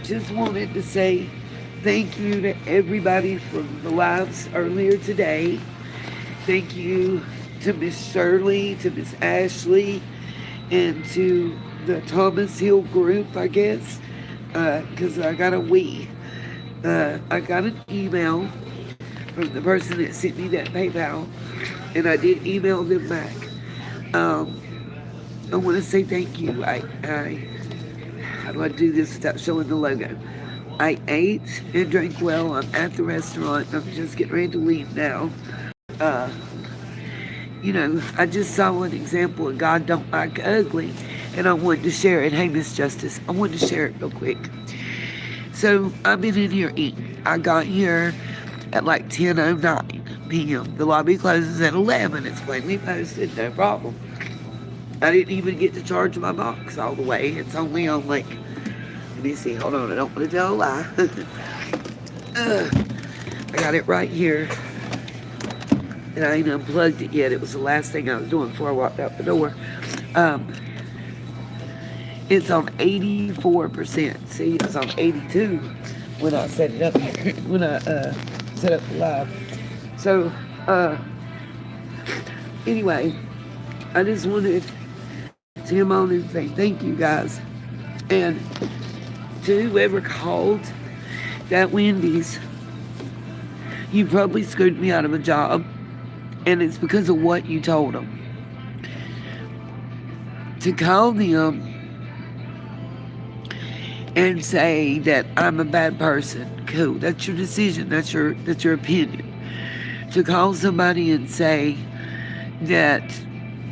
just wanted to say thank you to everybody from the lives earlier today. Thank you to Miss Shirley, to Miss Ashley, and to the Thomas Hill group, I guess, because I got a I got an email from the person that sent me that PayPal, and I did email them back. Um, I want to say thank you. How do I do this without showing the logo? I ate and drank well. I'm at the restaurant. I'm just getting ready to leave now. Uh, I just saw an example of God don't like ugly, and I wanted to share it. Hey, Miss Justice, I wanted to share it real quick. So I've been in here eating. I got here at like 10:09 p.m. The lobby closes at 11. It's plainly posted, no problem. I didn't even get to charge my box all the way. It's only on like, let me see, hold on, I don't want to tell a lie. I got it right here. And I ain't unplugged it yet. It was the last thing I was doing before I walked out the door. It's on 84%. See, it was on 82 when I set it up here, when I set up the live. So, anyway, I just wanted to come on and say thank you guys. And to whoever called that Wendy's, you probably screwed me out of a job. And it's because of what you told them. To call them and say that I'm a bad person, cool, that's your decision, that's your opinion. To call somebody and say that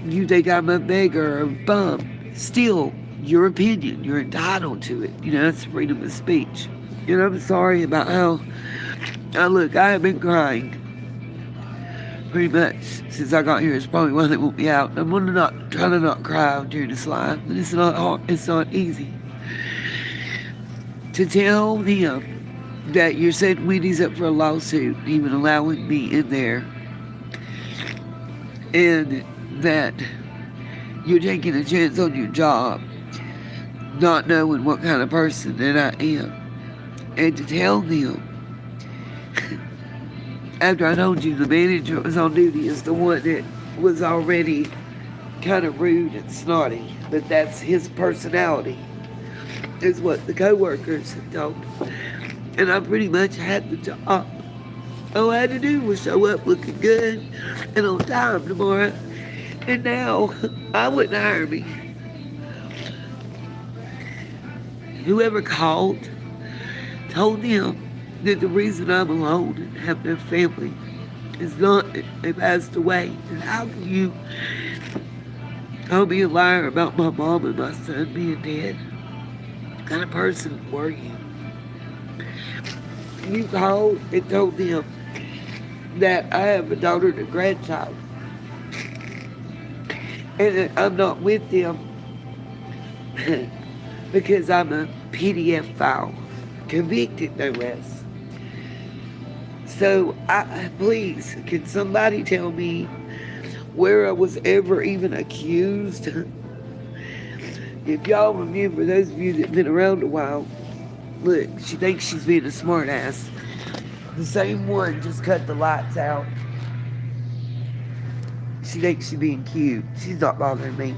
you think I'm a beggar or a bum, still your opinion, you're entitled to it. It's freedom of speech. I'm sorry about how I look. I have been crying pretty much since I got here. It's probably one that won't be out. I'm gonna try to not cry during this live. It's not hard. It's not easy to tell him that you're setting Wendy's up for a lawsuit, even allowing me in there, and that you're taking a chance on your job, not knowing what kind of person that I am, and to tell them after I told you the manager was on duty is the one that was already kind of rude and snotty, but that's his personality, is what the co-workers had told me. And I pretty much had the job. All I had to do was show up looking good and on time tomorrow, and now I wouldn't hire me. Whoever called told them that the reason I'm alone and have no family is not that they passed away. And how can you call me a liar about my mom and my son being dead? What kind of person were you? You called and told them that I have a daughter and a grandchild, and that I'm not with them because I'm a PDF file, convicted no less. So, please, can somebody tell me where I was ever even accused? If y'all remember, those of you that have been around a while, look, she thinks she's being a smart ass. The same one just cut the lights out. She thinks she's being cute. She's not bothering me.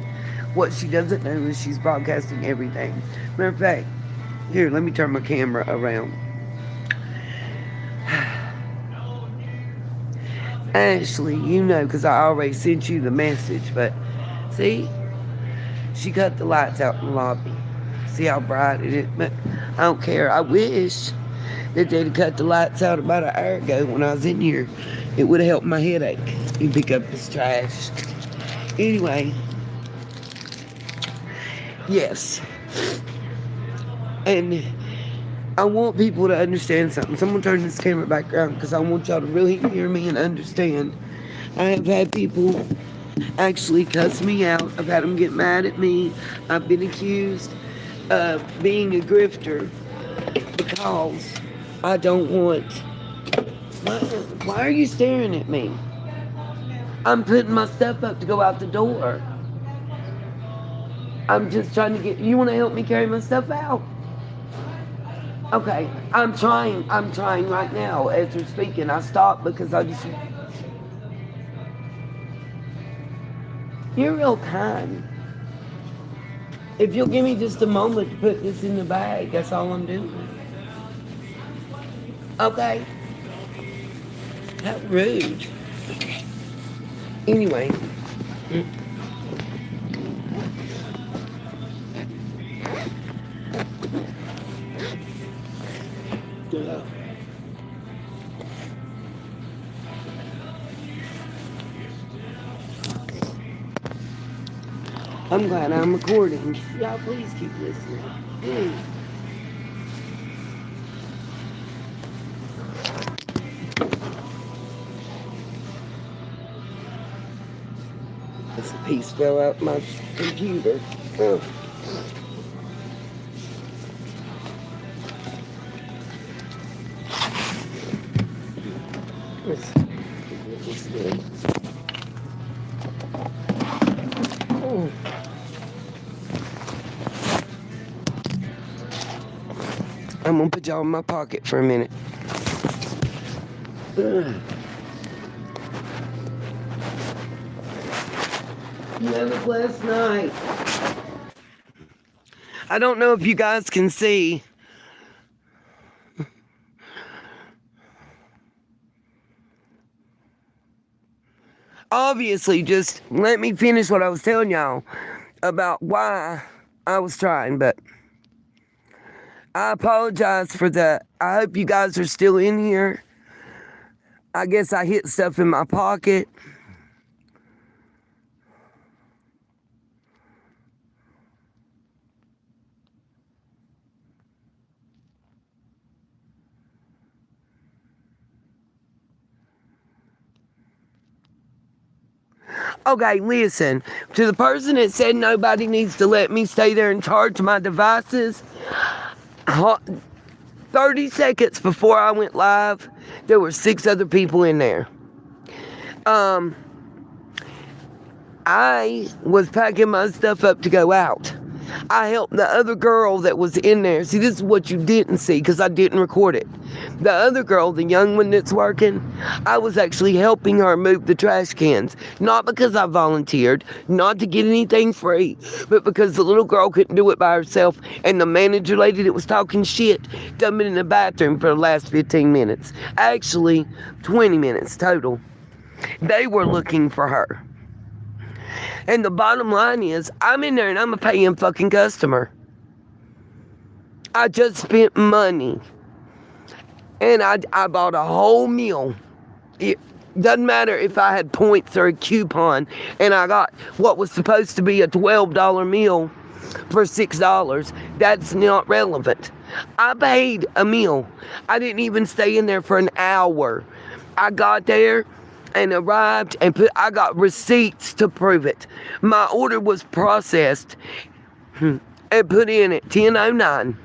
What she doesn't know is she's broadcasting everything. Matter of fact, here, let me turn my camera around. Ashley, because I already sent you the message, but see, she cut the lights out in the lobby. See how bright it is? But I don't care. I wish that they'd cut the lights out about an hour ago when I was in here. It would have helped my headache. You pick up this trash. Anyway, yes. And I want people to understand something. Someone turn this camera back around because I want y'all to really hear me and understand. I have had people actually cuss me out. I've had them get mad at me. I've been accused of being a grifter because I don't want... Why are you staring at me? I'm putting my stuff up to go out the door. I'm just trying to get... You want to help me carry my stuff out? Okay, I'm trying right now as we're speaking. I stopped because you're real kind. If you'll give me just a moment to put this in the bag, that's all I'm doing. Okay? How rude. Anyway. Yeah. I'm glad I'm recording. Y'all please keep listening. This piece fell out my computer. Oh. Let's see. Oh. I'm gonna put y'all in my pocket for a minute. Ugh. You have a blessed night. I don't know if you guys can see. Obviously, just let me finish what I was telling y'all about why I was trying, but I apologize for that. I hope you guys are still in here. I guess I hit stuff in my pocket. Okay, listen. To the person that said nobody needs to let me stay there and charge my devices, 30 seconds before I went live, there were 6 other people in there. I was packing my stuff up to go out. I helped the other girl that was in there. See, this is what you didn't see because I didn't record it. The other girl, the young one that's working, I was actually helping her move the trash cans. Not because I volunteered, not to get anything free, but because the little girl couldn't do it by herself and the manager lady that was talking shit done been in the bathroom for the last 15 minutes. Actually, 20 minutes total. They were looking for her. And the bottom line is, I'm in there and I'm a paying fucking customer. I just spent money. And I bought a whole meal. It doesn't matter if I had points or a coupon. And I got what was supposed to be a $12 meal for $6. That's not relevant. I paid a meal. I didn't even stay in there for an hour. I got there and arrived and I got receipts to prove it. My order was processed and put in at 10:09.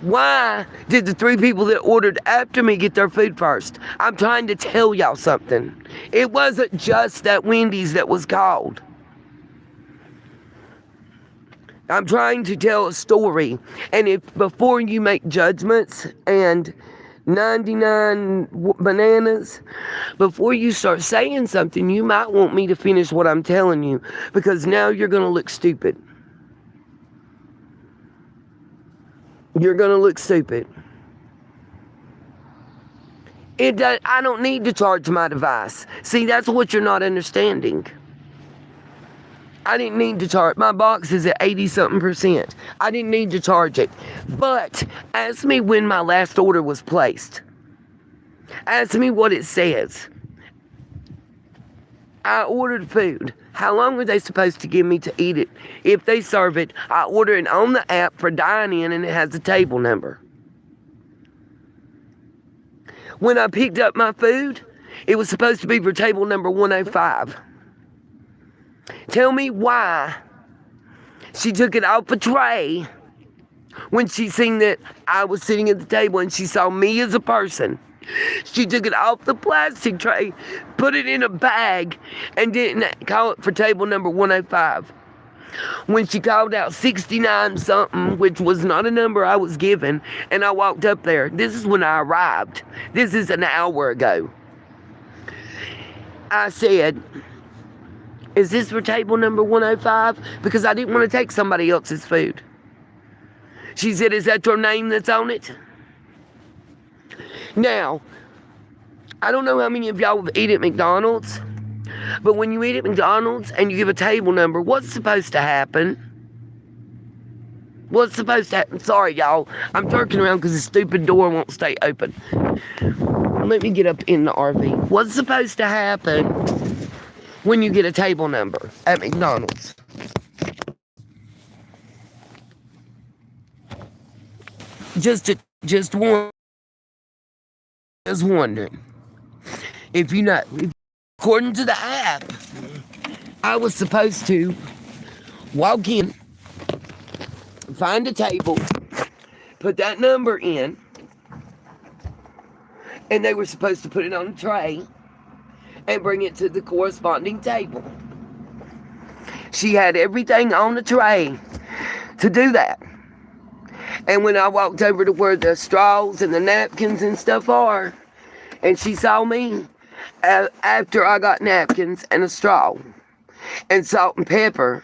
Why did the 3 people that ordered after me get their food first? I'm trying to tell y'all something. It wasn't just that Wendy's that was called. I'm trying to tell a story. And if before you make judgments and 99 bananas, before you start saying something, you might want me to finish what I'm telling you, because now you're going to look stupid. You're going to look stupid. I don't need to charge my device. See, that's what you're not understanding. I didn't need to charge. My box is at 80-something%. I didn't need to charge it. But ask me when my last order was placed. Ask me what it says. I ordered food. How long are they supposed to give me to eat it? If they serve it, I order it on the app for dine-in and it has a table number. When I picked up my food, it was supposed to be for table number 105. Tell me why she took it off a tray when she seen that I was sitting at the table and she saw me as a person. She took it off the plastic tray, put it in a bag, and didn't call it for table number 105. when she called out 69 something, which was not a number I was given, and I walked up there. This is when I arrived. This is an hour ago. I said, is this for table number 105? Because I didn't want to take somebody else's food. She said, is that your name that's on it? Now, I don't know how many of y'all have eaten at McDonald's, but when you eat at McDonald's and you give a table number, what's supposed to happen? What's supposed to happen? Sorry, y'all. I'm jerking around because the stupid door won't stay open. Let me get up in the RV. What's supposed to happen when you get a table number at McDonald's? Just wondering. If you know, according to the app, I was supposed to walk in, find a table, put that number in, and they were supposed to put it on a tray and bring it to the corresponding table. She had everything on the tray to do that. And when I walked over to where the straws and the napkins and stuff are, and she saw me, after I got napkins and a straw and salt and pepper,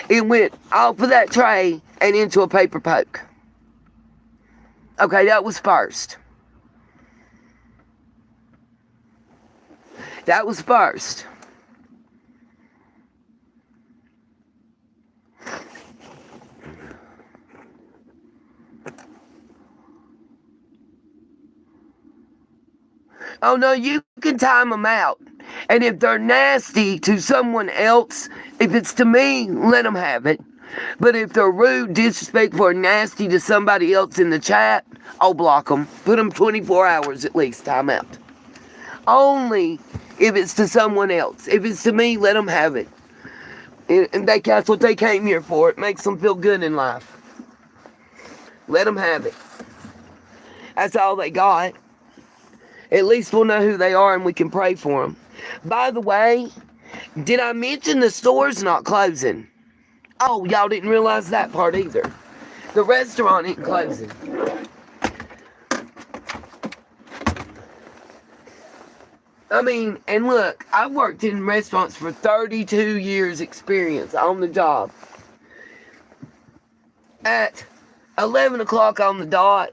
it went off of that tray and into a paper poke. Okay, that was first. That was first. Oh no, you can time them out. And if they're nasty to someone else, if it's to me, let them have it. But if they're rude, disrespectful, or nasty to somebody else in the chat, I'll block them. Put them 24 hours at least, time out. Only if it's to someone else. If it's to me, let them have it. And that's what they came here for. It makes them feel good in life. Let them have it. That's all they got. At least we'll know who they are and we can pray for them. By the way, did I mention the store's not closing? Oh, y'all didn't realize that part either. The restaurant ain't closing. I mean, and look, I worked in restaurants for 32 years experience on the job. At 11 o'clock on the dot,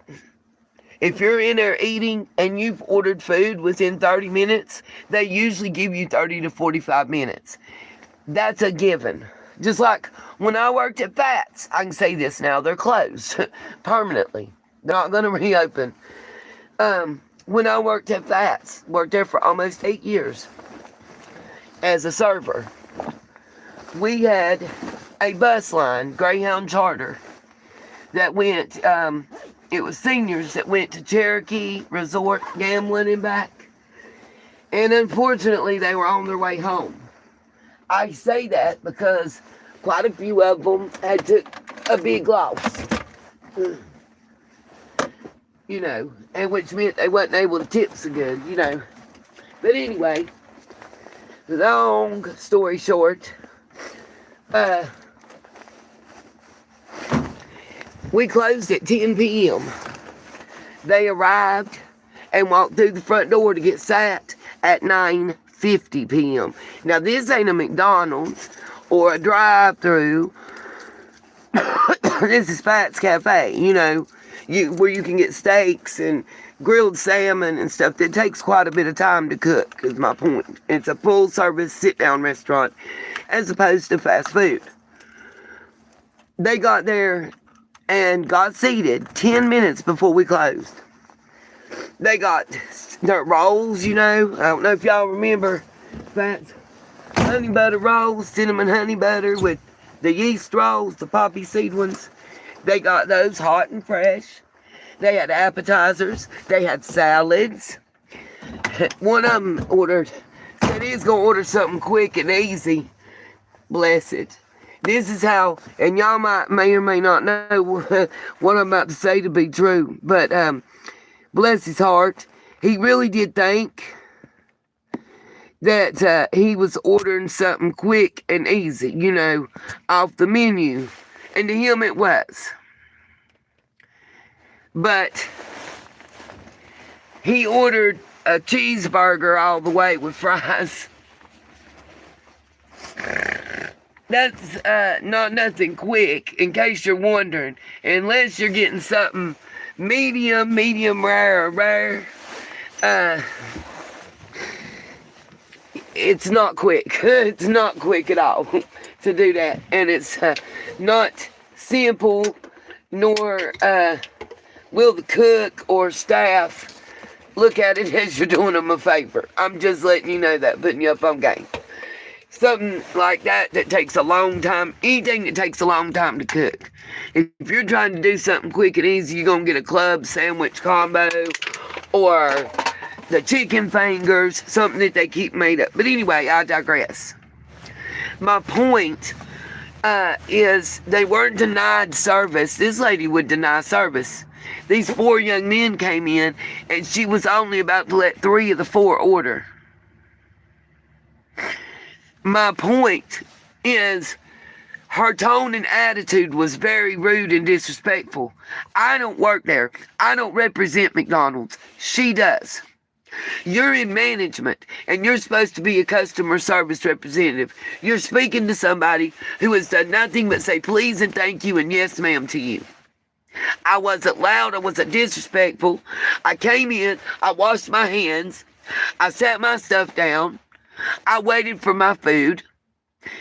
if you're in there eating and you've ordered food within 30 minutes, they usually give you 30 to 45 minutes. That's a given. Just like when I worked at Fats, I can say this now, they're closed permanently. They're not going to reopen. When I worked at Fats, worked there for almost 8 years as a server, we had a bus line, Greyhound Charter, that went... it was seniors that went to Cherokee Resort gambling and back. And unfortunately, they were on their way home. I say that because quite a few of them had took a big loss. You know, and which meant they wasn't able to tip so good, you know. But anyway, long story short, we closed at 10 p.m. They arrived and walked through the front door to get sat at 9:50 p.m. Now, this ain't a McDonald's or a drive-thru. This is Fats Cafe, you know, where you can get steaks and grilled salmon and stuff. That takes quite a bit of time to cook, is my point. It's a full-service sit-down restaurant as opposed to fast food. They got there and got seated 10 minutes before we closed. They got their rolls, you know. I don't know if y'all remember Fats honey butter rolls, cinnamon honey butter with the yeast rolls, the poppy seed ones. They got those hot and fresh. They had appetizers. They had salads. One of them said he's going to order something quick and easy. Bless it. This is how, and y'all may or may not know what I'm about to say to be true, but bless his heart, he really did think that he was ordering something quick and easy, off the menu. And to him it was. But he ordered a cheeseburger all the way with fries. That's not nothing quick, in case you're wondering. Unless you're getting something medium rare, or rare. It's not quick. It's not quick at all to do that. And it's not simple, nor will the cook or staff look at it as you're doing them a favor. I'm just letting you know that, putting you up on game. Something like that takes a long time. Anything that takes a long time to cook. If you're trying to do something quick and easy, you're going to get a club sandwich combo or the chicken fingers, something that they keep made up. But anyway, I digress. My point is they weren't denied service. This lady would deny service. These 4 young men came in, and she was only about to let 3 of the 4 order. My point is her tone and attitude was very rude and disrespectful. I don't work there. I don't represent McDonald's. She does. You're in management, and you're supposed to be a customer service representative. You're speaking to somebody who has done nothing but say please and thank you and yes ma'am to you. I wasn't loud. I wasn't disrespectful. I came in. I washed my hands. I sat my stuff down. I waited for my food.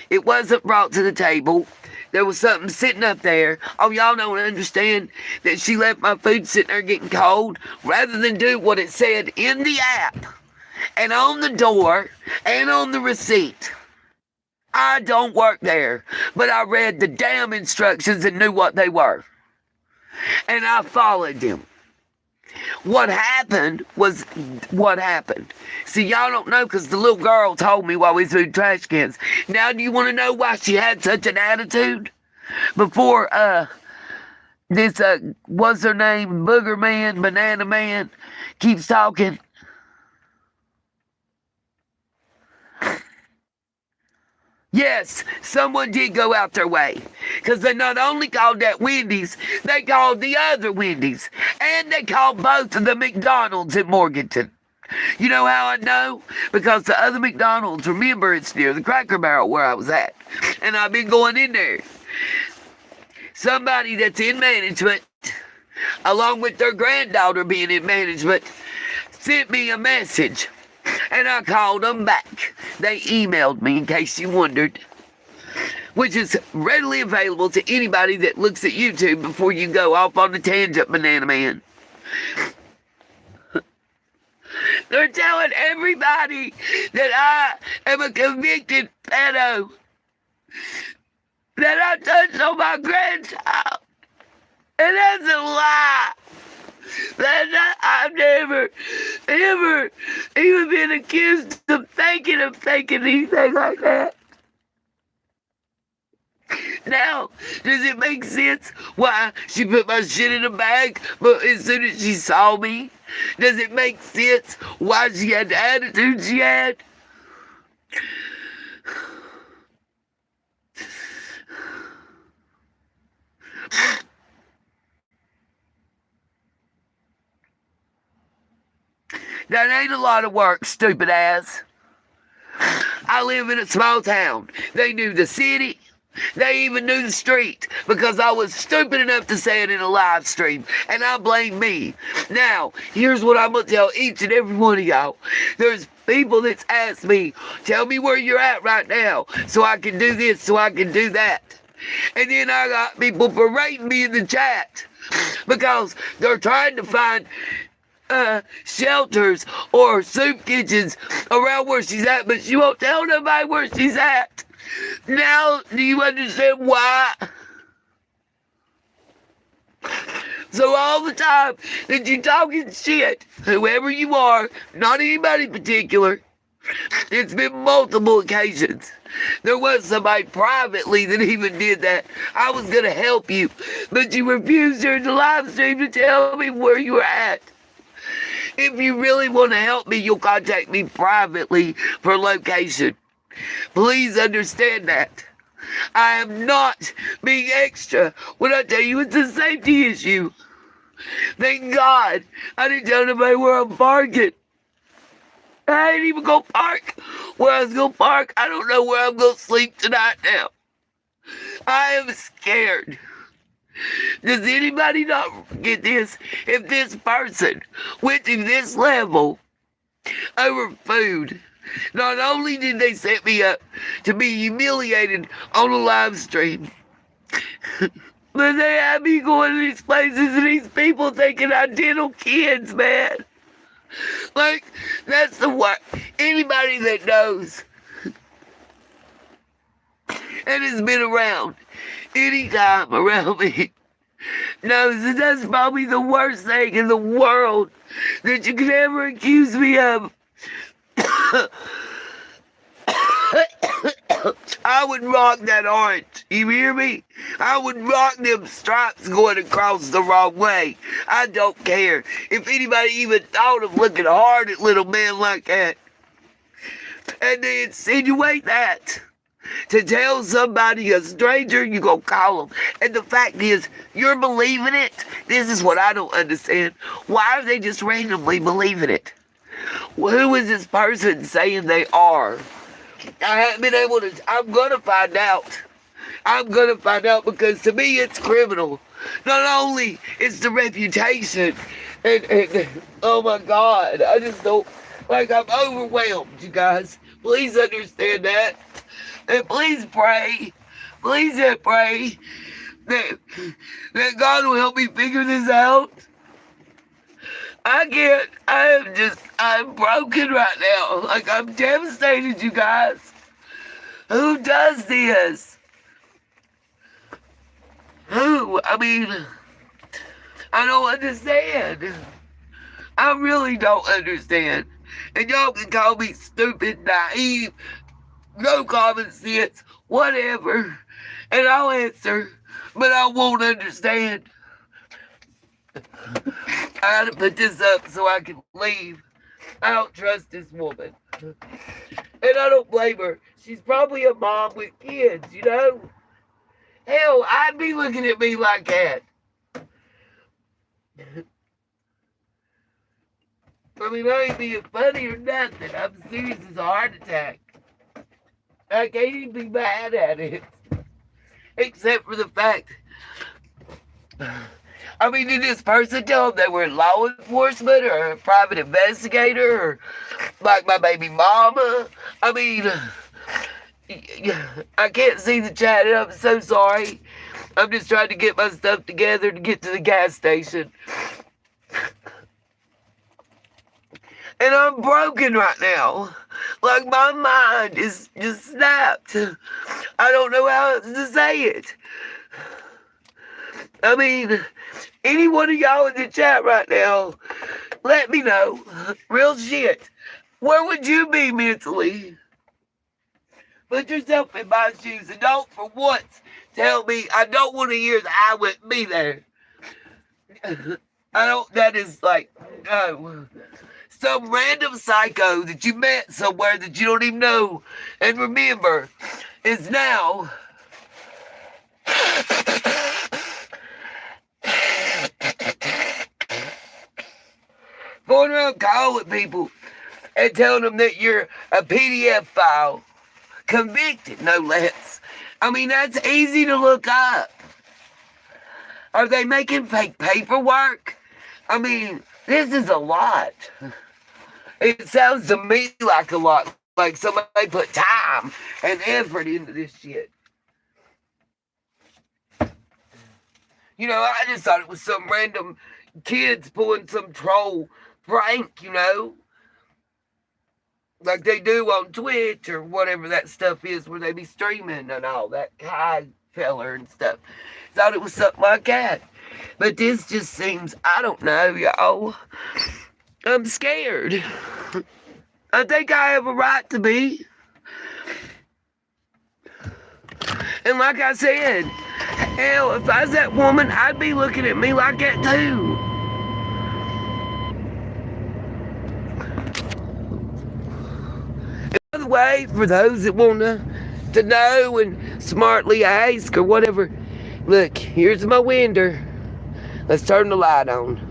It wasn't brought to the table. There was something sitting up there. Oh, y'all don't understand that she left my food sitting there getting cold rather than do what it said in the app and on the door and on the receipt. I don't work there, but I read the damn instructions and knew what they were. And I followed them. What happened was what happened. See, y'all don't know because the little girl told me while we threw trash cans. Now, do you want to know why she had such an attitude? Before, this, what's her name, Booger Man, Banana Man, keeps talking. Yes, someone did go out their way. Because they not only called that Wendy's, they called the other Wendy's. And they called both of the McDonald's in Morganton. You know how I know? Because the other McDonald's, remember, it's near the Cracker Barrel where I was at. And I've been going in there. Somebody that's in management, along with their granddaughter being in management, sent me a message. And I called them back. They emailed me, in case you wondered, which is readily available to anybody that looks at YouTube before you go off on the tangent, Banana Man. They're telling everybody that I am a convicted pedo, that I touched on my grandchild. And that's a lie. I've never, ever even been accused of faking anything like that. Now, does it make sense why she put my shit in a bag but as soon as she saw me? Does it make sense why she had the attitude she had? That ain't a lot of work, stupid ass. I live in a small town. They knew the city. They even knew the street because I was stupid enough to say it in a live stream, and I blame me. Now, here's what I'm going to tell each and every one of y'all. There's people that's asked me, tell me where you're at right now so I can do this, so I can do that. And then I got people berating me in the chat because they're trying to find shelters or soup kitchens around where she's at, but she won't tell nobody where she's at. Now, do you understand why? So all the time that you talking shit, whoever you are, not anybody in particular, it's been multiple occasions. There was somebody privately that even did that. I was going to help you, but you refused during the live stream to tell me where you were at. If you really want to help me, you'll contact me privately for location. Please understand that. I am not being extra when I tell you it's a safety issue. Thank God I didn't tell nobody where I'm parking. I ain't even gonna park where I was gonna park. I don't know where I'm gonna sleep tonight now. I am scared. Does anybody not get this? If this person went to this level over food, not only did they set me up to be humiliated on a live stream, but they had me going to these places and these people thinking I dental kids, man. Like, that's the what anybody that knows and has been around any time around me knows that that's probably the worst thing in the world that you could ever accuse me of. I would rock that orange. You hear me? I would rock them stripes going across the wrong way. I don't care if anybody even thought of looking hard at little men like that. And they insinuate that. To tell somebody, a stranger, you gonna call them. And the fact is, you're believing it. This is what I don't understand. Why are they just randomly believing it? Well, who is this person saying they are? I haven't been able to. I'm going to find out. I'm going to find out because to me it's criminal. Not only is the reputation and oh my God, I just don't, like, I'm overwhelmed, you guys. Please understand that. And please pray. Please pray that God will help me figure this out. I can't. I'm broken right now. Like, I'm devastated, you guys. Who does this? Who? I mean, I don't understand. I really don't understand. And y'all can call me stupid, naive, no common sense, whatever. And I'll answer, but I won't understand. I had to put this up so I can leave. I don't trust this woman. And I don't blame her. She's probably a mom with kids, you know? Hell, I'd be looking at me like that. I mean, I ain't being funny or nothing. I'm serious as a heart attack. I can't even be mad at it. Except for the fact, I mean, did this person tell them they were law enforcement or a private investigator or like my baby mama? I mean, I can't see the chat and I'm so sorry. I'm just trying to get my stuff together to get to the gas station. And I'm broken right now. Like, my mind is just snapped. I don't know how else to say it. I mean, any one of y'all in the chat right now, let me know. Real shit. Where would you be mentally? Put yourself in my shoes and don't for once tell me I don't want to hear that I wouldn't be there. I don't, that is like, no. Some random psycho that you met somewhere that you don't even know and remember is now going around calling people and telling them that you're a PDF file. Convicted, no less. I mean, that's easy to look up. Are they making fake paperwork? I mean, this is a lot. It sounds to me like a lot. Like somebody put time and effort into this shit. You know, I just thought it was some random kids pulling some troll prank, you know? Like they do on Twitch or whatever that stuff is where they be streaming and all that high feller and stuff. Thought it was something like that. But this just seems, I don't know, y'all. I'm scared. I think I have a right to be. And like I said, hell, if I was that woman, I'd be looking at me like that too. way, for those that want to know and smartly ask or whatever, look, here's my window. Let's turn the light on.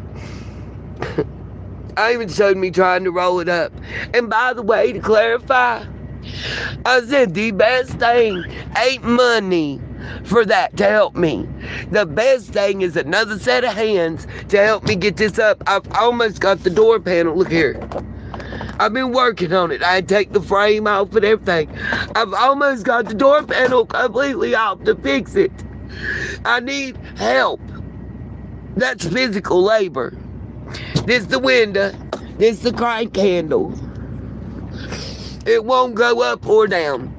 I even showed me trying to roll it up. And by the way, to clarify, I said the best thing ain't money for that to help me. The best thing is another set of hands to help me get this up. I've almost got the door panel. Look here. I've been working on it. I had to take the frame off and everything. I've almost got the door panel completely off to fix it. I need help. That's physical labor. This the window. This the crank handle. It won't go up or down.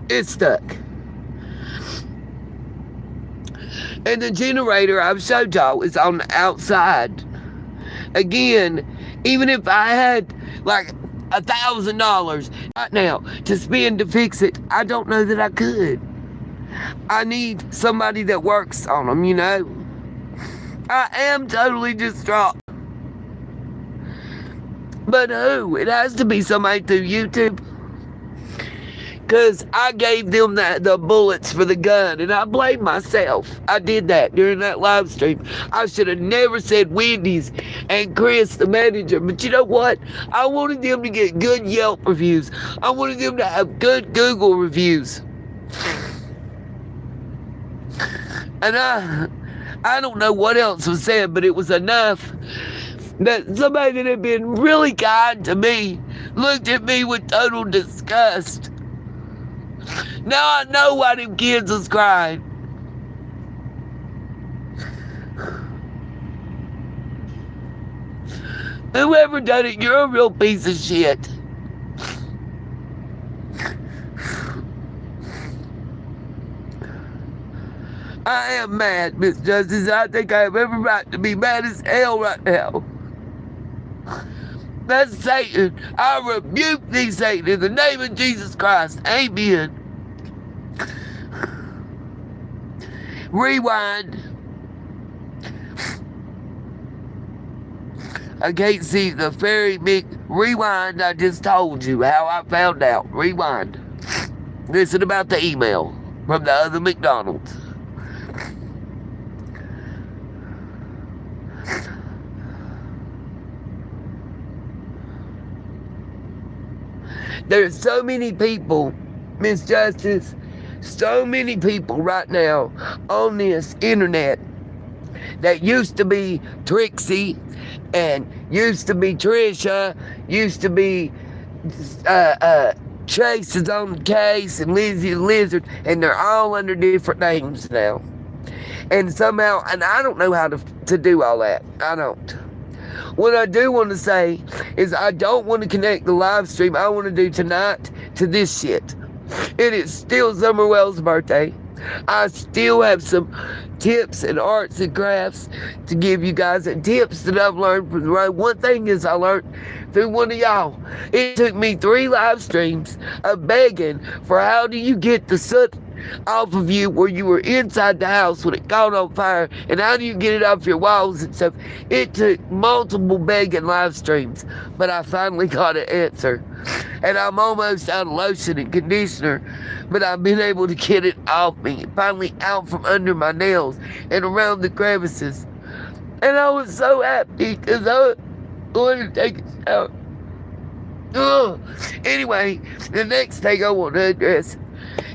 It's stuck. And the generator I've showed y'all is on the outside. Again, even if I had like $1,000 right now to spend to fix it, I don't know that I could. I need somebody that works on them, you know. I am totally distraught. But who? It has to be somebody through YouTube. Because I gave them the bullets for the gun, and I blame myself. I did that during that live stream. I should have never said Wendy's and Chris, the manager. But you know what? I wanted them to get good Yelp reviews. I wanted them to have good Google reviews. And I don't know what else was said, but it was enough that somebody that had been really kind to me looked at me with total disgust. Now I know why them kids was crying. Whoever done it, you're a real piece of shit. I am mad, Miss Justice. I think I have every right to be mad as hell right now. That's Satan. I rebuke thee, Satan, in the name of Jesus Christ. Amen. Rewind. I can't see the very big rewind. I just told you how I found out. Rewind. Listen about the email from the other McDonald's. There's so many people, Miss Justice, so many people right now on this internet that used to be Trixie and used to be Trisha, used to be Chase is on the case and Lizzie the Lizard, and they're all under different names now. And somehow, and I don't know how to do all that. I don't. What I do want to say is I don't want to connect the live stream I want to do tonight to this shit. It is still Summerwell's birthday. I still have some tips and arts and crafts to give you guys, and tips that I've learned from the road. One thing is I learned through one of y'all. It took me 3 live streams of begging for how do you get the soot off of you where you were inside the house when it caught on fire, and how do you get it off your walls and stuff. It took multiple begging live streams, but I finally got an answer. And I'm almost out of lotion and conditioner, but I've been able to get it off me, finally out from under my nails and around the crevices. And I was so happy because I wanted to take a shower. Ugh. Anyway, the next thing I want to address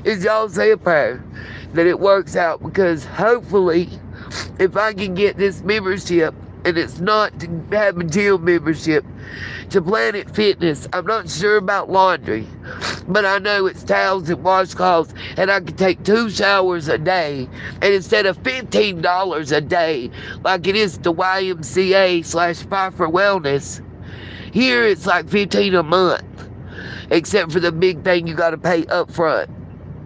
is y'all say a prayer that it works out, because hopefully if I can get this membership, and it's not to have a gym membership, to Planet Fitness. I'm not sure about laundry, but I know it's towels and washcloths, and I can take 2 showers a day, and instead of $15 a day like it is the YMCA/Pfeiffer Wellness, here it's like $15 a month, except for the big thing you got to pay up front,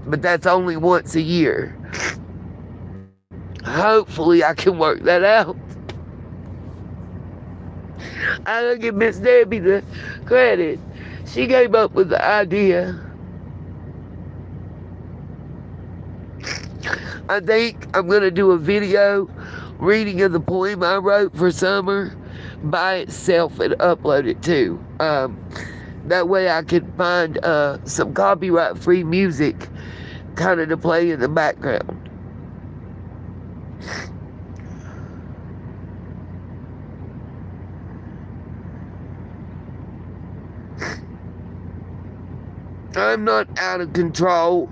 but that's only once a year. Hopefully I can work that out. I don't give Miss Debbie the credit. She came up with the idea. I think I'm going to do a video reading of the poem I wrote for summer by itself and upload it too. That way I can find some copyright-free music kind of to play in the background. I'm not out of control.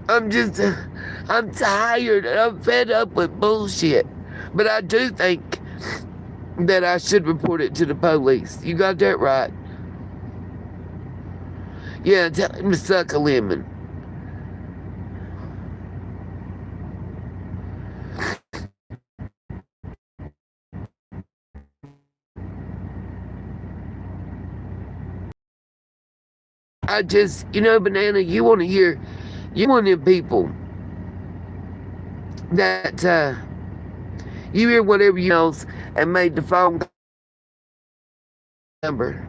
I'm tired and I'm fed up with bullshit. But I do think that I should report it to the police. You got that right. Yeah, tell him to suck a lemon. Banana, you want to people that you hear whatever you else and made the phone number.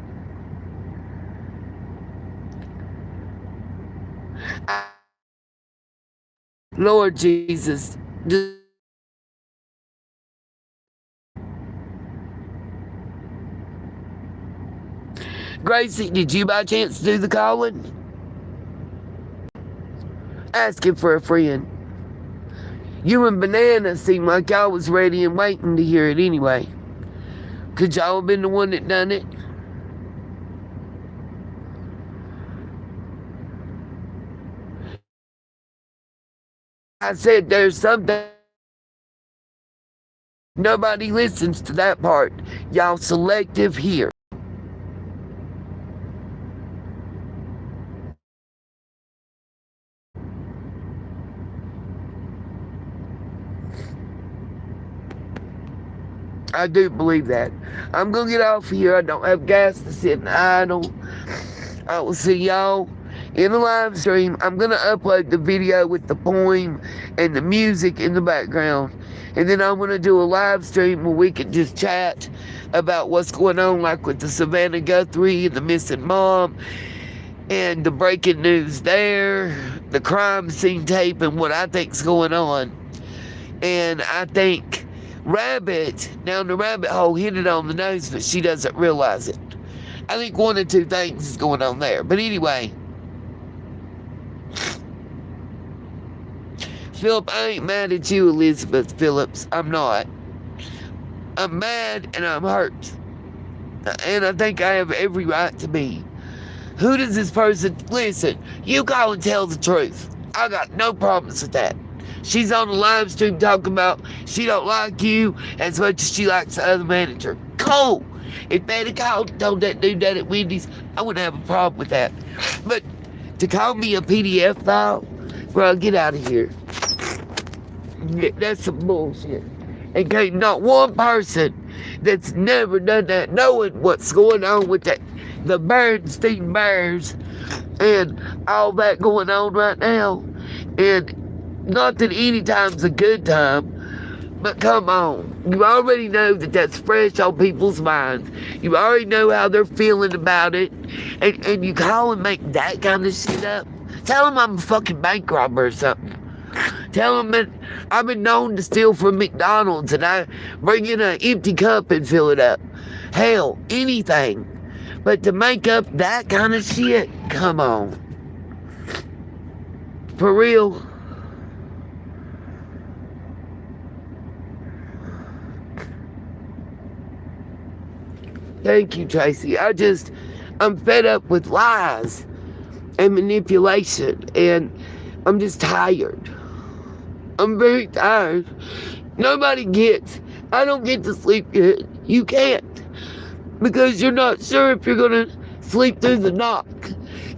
Lord Jesus, Gracie, did you by chance do the calling? Asking for a friend. You and Banana seemed like y'all was ready and waiting to hear it anyway. Could y'all have been the one that done it? I said there's something. Nobody listens to that part. Y'all selective here. I do believe that. I'm going to get off here. I don't have gas to sit idle. I will see y'all in the live stream. I'm going to upload the video with the poem and the music in the background. And then I'm going to do a live stream where we can just chat about what's going on, like with the Savannah Guthrie and the missing mom and the breaking news there, the crime scene tape and what I think's going on. And I think Rabbit, down the rabbit hole, hit it on the nose, but she doesn't realize it. I think one or two things is going on there. But anyway, Philip, I ain't mad at you, Elizabeth Phillips. I'm not. I'm mad and I'm hurt. And I think I have every right to be. Who does this person... Listen, you call and tell the truth. I got no problems with that. She's on the live stream talking about she don't like you as much as she likes the other manager. Cool. If they'd have called and told that dude that at Wendy's, I wouldn't have a problem with that. But to call me a PDF file, bro, get out of here. Yeah, that's some bullshit. And ain't not one person that's never done that knowing what's going on with the Bernstein Bears and all that going on right now. And not that any time's a good time, but come on. You already know that that's fresh on people's minds. You already know how they're feeling about it. And you call and make that kind of shit up. Tell them I'm a fucking bank robber or something. Tell them that I've been known to steal from McDonald's and I bring in an empty cup and fill it up. Hell, anything. But to make up that kind of shit, come on. For real. Thank you, Tracy. I'm fed up with lies and manipulation, and I'm just tired. I'm very tired. Nobody gets. I don't get to sleep good. You can't. Because you're not sure if you're going to sleep through the knock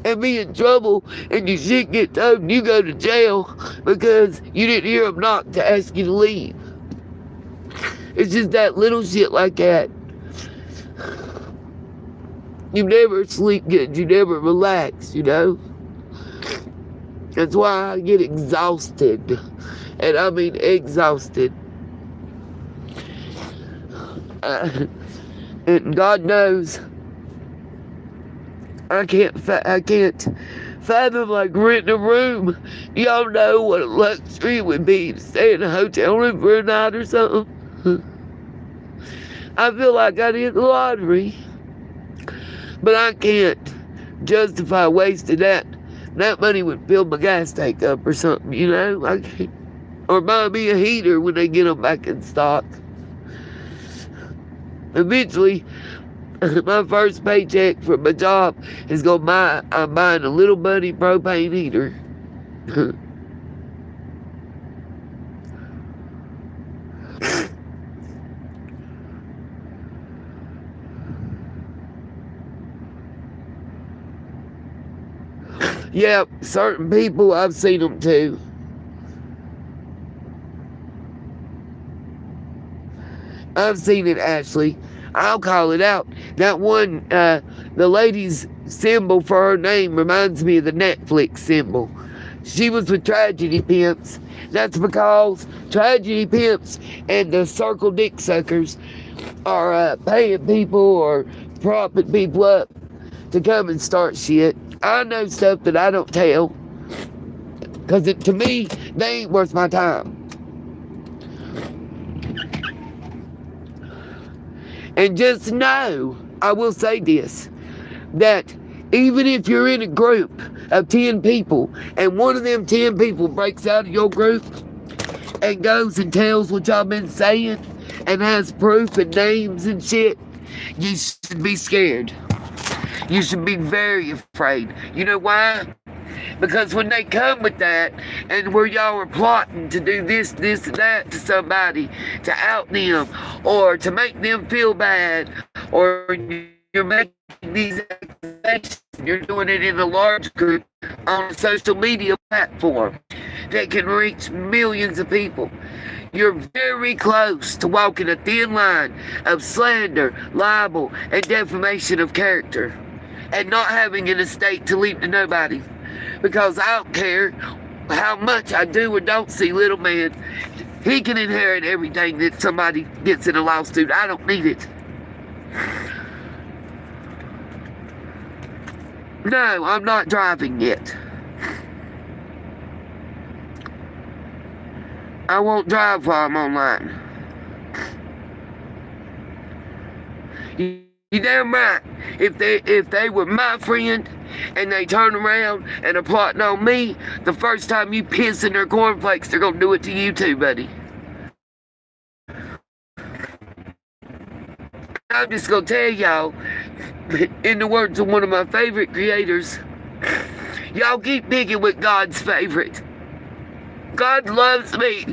and be in trouble and your shit get towed and you go to jail because you didn't hear them knock to ask you to leave. It's just that little shit like that. You never sleep good. You never relax, you know? That's why I get exhausted. And I mean exhausted. And God knows I can't fathom like renting a room. Y'all know what a luxury it would be to stay in a hotel room for a night or something. I feel like I hit the lottery. But I can't justify wasting that. That money would fill my gas tank up or something, you know? I can't. Or buy me a heater when they get them back in stock. Eventually, my first paycheck from my job is going to buy, I'm buying a little buddy propane heater. Yeah, certain people, I've seen them too. I've seen it, Ashley. I'll call it out. That one, the lady's symbol for her name reminds me of the Netflix symbol. She was with tragedy pimps. That's because tragedy pimps and the circle dick suckers are paying people or propping people up to come and start shit. I know stuff that I don't tell because to me, they ain't worth my time. And just know, I will say this, that even if you're in a group of 10 people and one of them 10 people breaks out of your group and goes and tells what y'all been saying and has proof and names and shit, you should be scared. You should be very afraid. You know why? Because when they come with that, and where y'all are plotting to do this, this, and that to somebody, to out them, or to make them feel bad, or you're making these accusations, you're doing it in a large group on a social media platform that can reach millions of people. You're very close to walking a thin line of slander, libel, and defamation of character, and not having an estate to leave to nobody. Because I don't care how much I do or don't see little man. He can inherit everything that somebody gets in a lawsuit. I don't need it. No, I'm not driving yet. I won't drive while I'm online. You damn right. If they were my friend and they turn around and are plotting on me, the first time you piss in their cornflakes, they're gonna do it to you too, buddy. I'm just gonna tell y'all, in the words of one of my favorite creators, y'all keep picking with God's favorite. God loves me.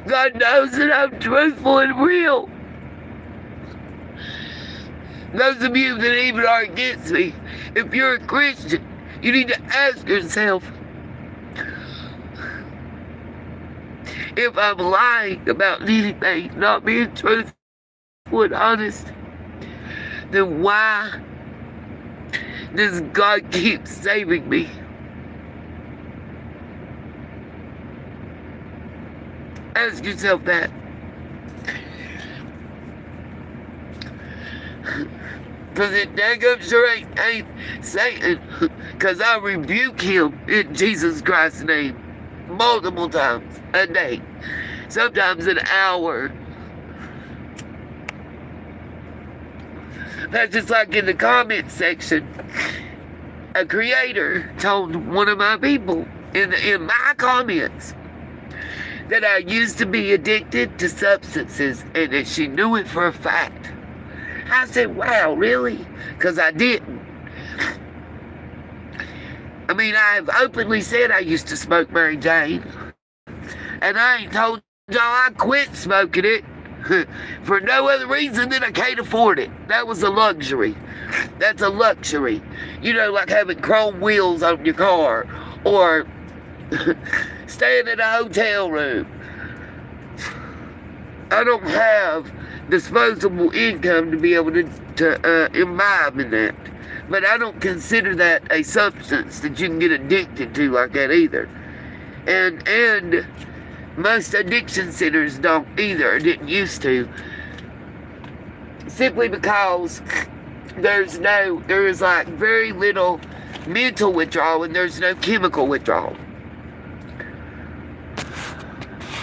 God knows that I'm truthful and real. Those of you that even are against me, if you're a Christian, you need to ask yourself, if I'm lying about anything, not being truthful and honest, then why does God keep saving me? Ask yourself that. Because it daggum sure ain't Satan. Because I rebuke him in Jesus Christ's name multiple times a day. Sometimes an hour. That's just like in the comment section. A creator told one of my people in my comments that I used to be addicted to substances and that she knew it for a fact. I said, wow, really? Because I didn't. I mean, I've openly said I used to smoke Mary Jane. And I ain't told y'all I quit smoking it for no other reason than I can't afford it. That was a luxury. That's a luxury. You know, like having chrome wheels on your car or staying in a hotel room. I don't have disposable income to be able to imbibe in that. But I don't consider that a substance that you can get addicted to like that either. And most addiction centers don't either, or didn't used to. Simply because there is like very little mental withdrawal and there's no chemical withdrawal.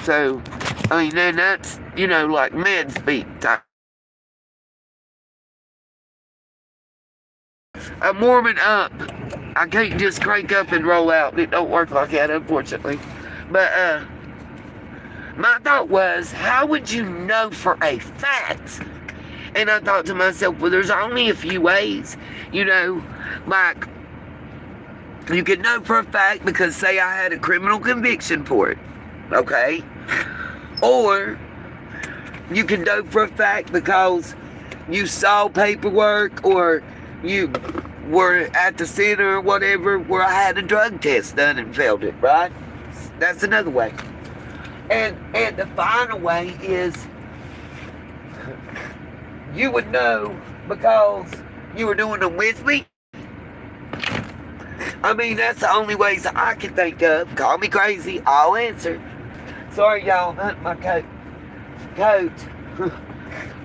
So I mean, then that's, like med speak. I'm warming up. I can't just crank up and roll out. It don't work like that, unfortunately. But, my thought was, how would you know for a fact? And I thought to myself, well, there's only a few ways, like, you could know for a fact because, say, I had a criminal conviction for it, okay? Or you can know for a fact because you saw paperwork or you were at the center or whatever where I had a drug test done and failed it, right? That's another way. And the final way is you would know because you were doing them with me. I mean, that's the only ways I can think of. Call me crazy, I'll answer. Sorry, y'all, I'm hunting my coat.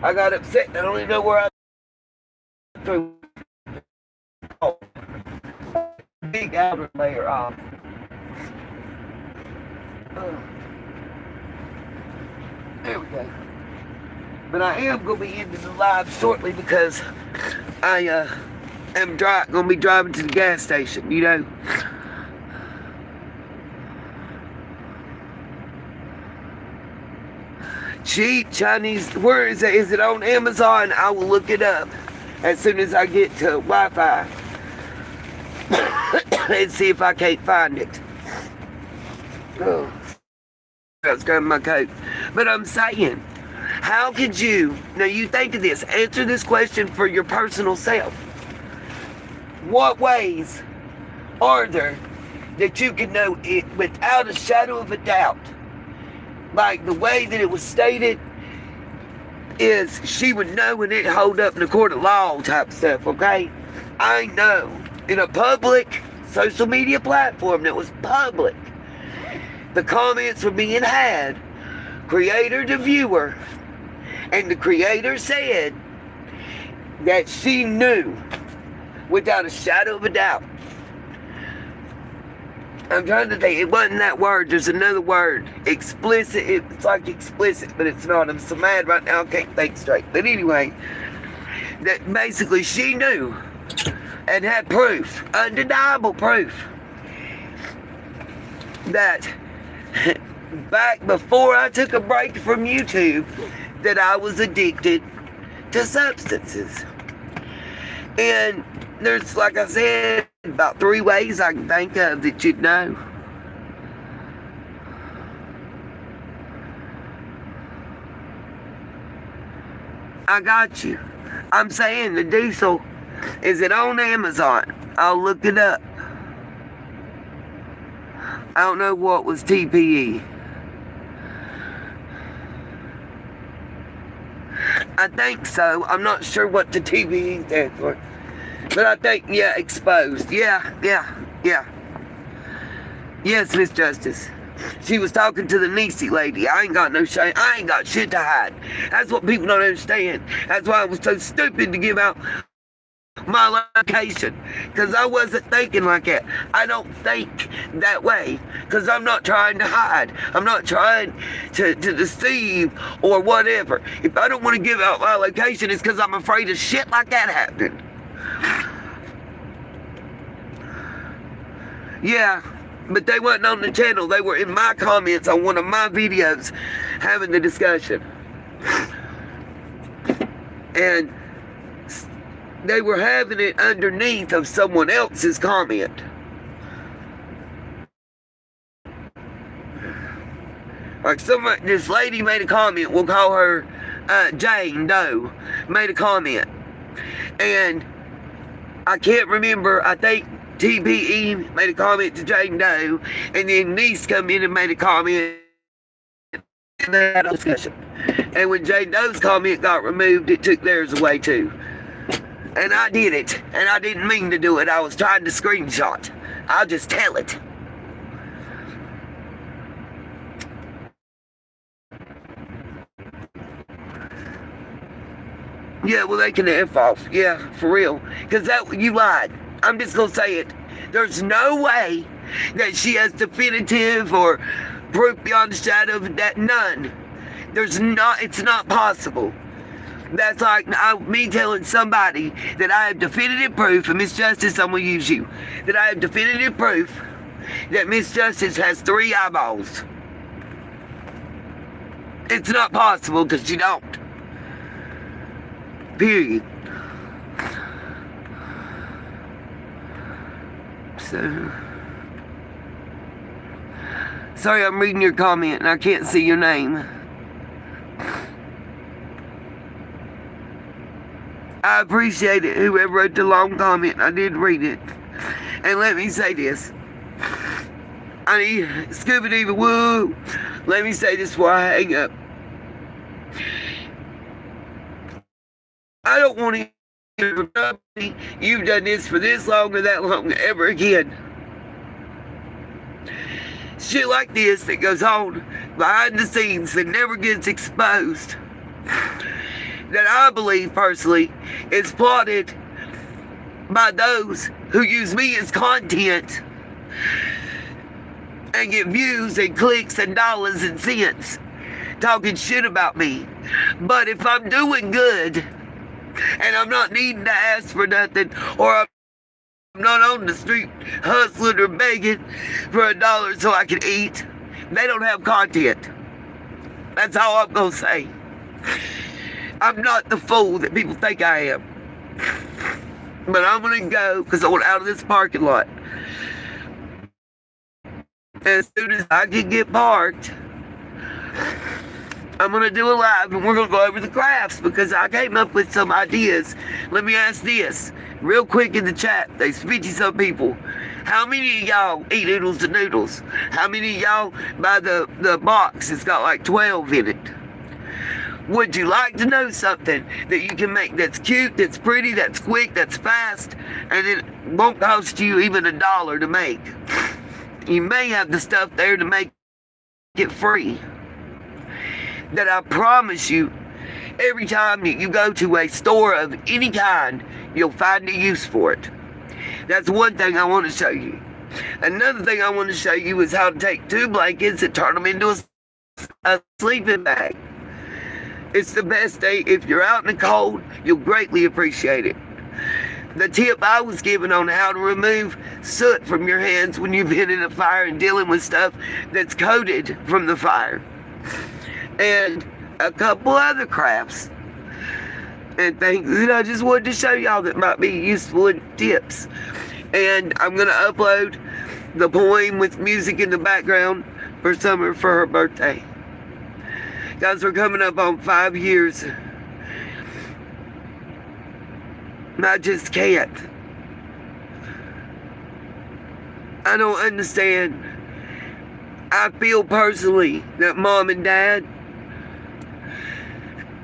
I got upset. I don't even know where I threw big outer layer off. There we go. But I am going to be ending the live shortly because I am going to be driving to the gas station, Cheap Chinese, where is it? Is it on Amazon? I will look it up as soon as I get to Wi-Fi and see if I can't find it. Oh, I was grabbing my coat. But I'm saying, how could you, now you think of this, answer this question for your personal self. What ways are there that you can know it without a shadow of a doubt? Like the way that it was stated is she would know and it hold up in a court of law type stuff, okay? I know in a public social media platform that was public, the comments were being had, creator to viewer, and the creator said that she knew without a shadow of a doubt. I'm trying to think, it wasn't that word, there's another word, explicit, it's like explicit, but it's not. I'm so mad right now, I can't think straight. But anyway, that basically she knew and had proof, undeniable proof, that back before I took a break from YouTube, that I was addicted to substances. And there's, like I said, about 3 ways I can think of that you'd know. I got you. I'm saying the diesel, is it on Amazon? I'll look it up. I don't know what was TPE. I think so. I'm not sure what the TPE stands for. But I think, yeah, exposed. Yeah. Yes, Miss Justice. She was talking to the Niecy lady. I ain't got no shame. I ain't got shit to hide. That's what people don't understand. That's why I was so stupid to give out my location. Because I wasn't thinking like that. I don't think that way. Because I'm not trying to hide. I'm not trying to deceive or whatever. If I don't want to give out my location, it's because I'm afraid of shit like that happening. Yeah, but they wasn't on the channel. They were in my comments on one of my videos having the discussion. And they were having it underneath of someone else's comment. Like this lady made a comment, we'll call her Jane Doe, made a comment. And I can't remember, I think TPE made a comment to Jane Doe, and then Niece come in and made a comment, and they had a discussion. And when Jane Doe's comment got removed, it took theirs away too. And I did it, and I didn't mean to do it. I was trying to screenshot. I'll just tell it. Yeah, well, they can F off. Yeah, for real. Because you lied. I'm just going to say it. There's no way that she has definitive or proof beyond a shadow of a doubt, none. It's not possible. That's like me telling somebody that I have definitive proof, and Miss Justice, I'm going to use you, that I have definitive proof that Miss Justice has 3 eyeballs. It's not possible because you don't. Period. So, sorry, I'm reading your comment and I can't see your name. I appreciate it, whoever wrote the long comment. I did read it. And let me say this. I need Scooby-Doo, woo. Let me say this before I hang up. I don't want to hear from nobody, you've done this for this long or that long ever again. Shit like this that goes on behind the scenes that never gets exposed, that I believe personally is plotted by those who use me as content and get views and clicks and dollars and cents talking shit about me. But if I'm doing good and I'm not needing to ask for nothing, or I'm not on the street hustling or begging for $1 so I can eat, they don't have content. That's all I'm gonna say. I'm not the fool that people think I am. But I'm gonna go because I want out of this parking lot. As soon as I can get parked, I'm going to do a live and we're going to go over the crafts because I came up with some ideas. Let me ask this real quick in the chat. There's 50-some people. How many of y'all eat oodles and noodles? How many of y'all buy the box? It's got like 12 in it. Would you like to know something that you can make that's cute, that's pretty, that's quick, that's fast, and it won't cost you even $1 to make? You may have the stuff there to make it free. That I promise you, every time you go to a store of any kind, you'll find a use for it. That's one thing I want to show you. Another thing I want to show you is how to take 2 blankets and turn them into a sleeping bag. It's the best day. If you're out in the cold, you'll greatly appreciate it. The tip I was given on how to remove soot from your hands when you've been in a fire and dealing with stuff that's coated from the fire. And a couple other crafts and things that I just wanted to show y'all that might be useful and tips. And I'm going to upload the poem with music in the background for Summer for her birthday. Guys, we're coming up on 5 years. And I just can't. I don't understand. I feel personally that Mom and Dad,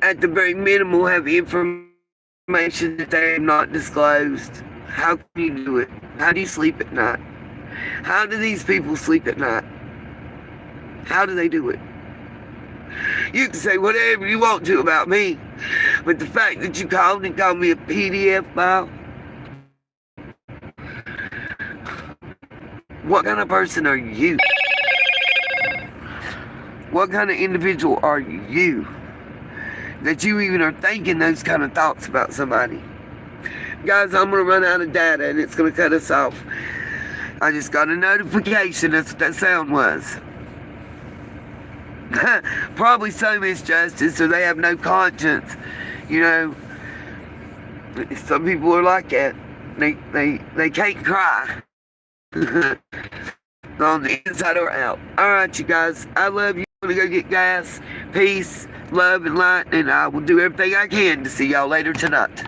at the very minimal, have information that they have not disclosed. How can you do it? How do you sleep at night? How do these people sleep at night? How do they do it? You can say whatever you want to about me, but the fact that you called me a PDF file, what kind of person are you? What kind of individual are you that you even are thinking those kind of thoughts about somebody? Guys, I'm going to run out of data and it's going to cut us off. I just got a notification. That's what that sound was. Probably so, Miss Justice, so they have no conscience. You know, some people are like that. They can't cry. On the inside or out. Alright, you guys, I love you. I'm gonna go get gas. Peace, love, and light, and I will do everything I can to see y'all later tonight.